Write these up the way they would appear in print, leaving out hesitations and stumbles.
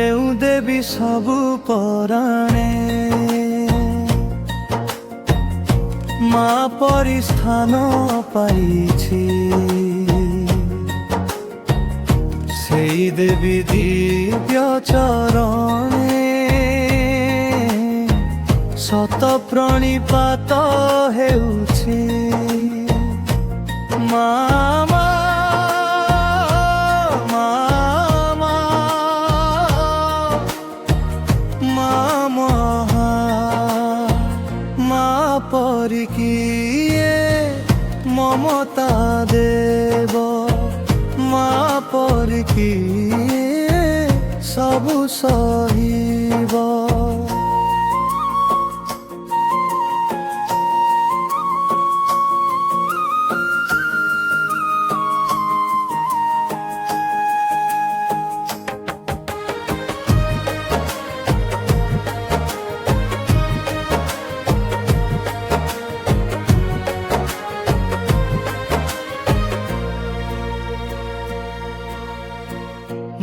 ଯେଉଁ ଦେବି ସବୁ ପରାଣେ ମା ପରି ସ୍ଥାନ ପାଇଛି ସେଇ ଦେବୀ ଦିବ୍ୟ ଚରଣେ ଶତ ପ୍ରଣିପାତ ହେଉଛି ମା ମା ମା ମା ମା ମହା ମା ପରି କିଏ ମମତା ଦେବ ମା ପରି କିଏ ସବୁ ସହିବ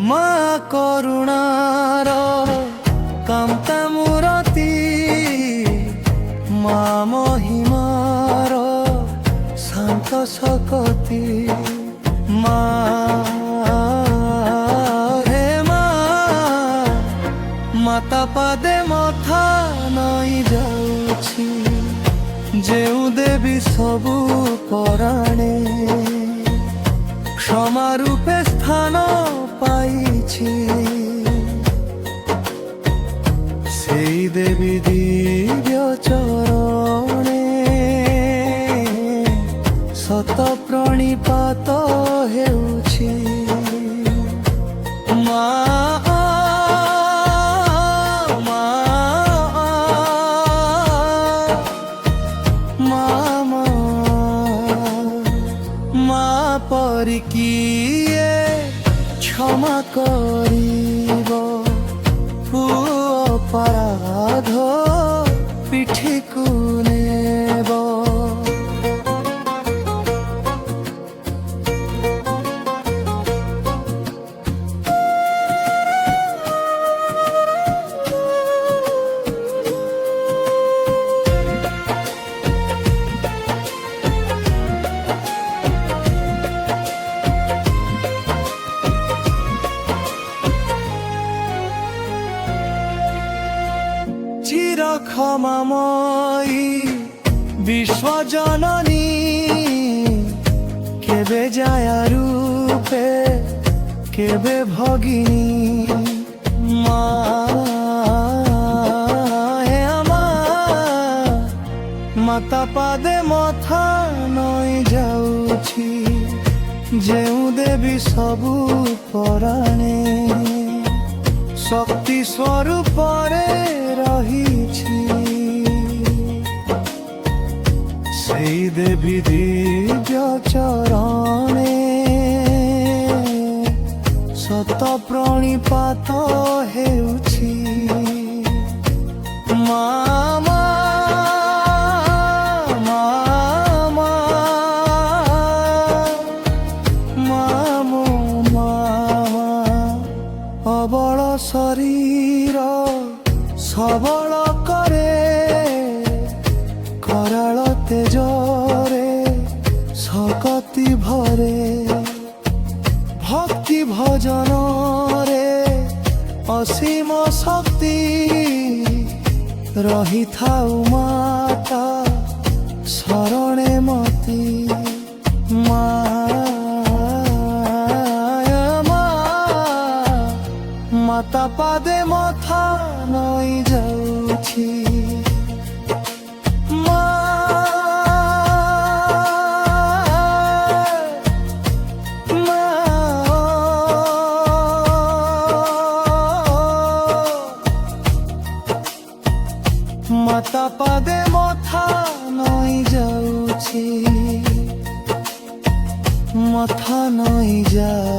মা করুণার কান্তা মূরতি মা মহিমার শান্ত শকতি মা হে মা মাতা পাদে মথা নই যাଉଛି ଯେଉଁ ଦେବି ସବୁ ପରାଣେ क्षमा रूपे स्थान पाइछि सेई देवी दिव्य चरणे शत प्रणिपात हेउछि मा मा मा মা পরি কিয়ে ক্ষমা করিব পুଅ অপরাধ পিঠিକୁ নেব চির ক্ষমাময়ী বিশ্বজননী কেবে জায়া রূপে কেবে ভগিনী মা হে আমার মাতা পাদে মথা নই যাଉଛି ଯେଉଁ ଦେବି ସବୁ ପରାଣେ শক্তি স্বরূপরে রহিছি সেই দেবী দিব্য চরণে শত প্রণিপাত ହେଉଛି মা মা মা মা মা মা অবଳ শরীর সবল করে কৰাଳ তেজরে শকতি ভরে ভক্তি ভজনরে অসীম শক্তি রহিথাউ মাতা শরণে মতি মা মাতা পাদে মথা নই যাଉଛି মা মা মাতা পাদে মথা নই যাଉଛି মথা নই যাଉଛି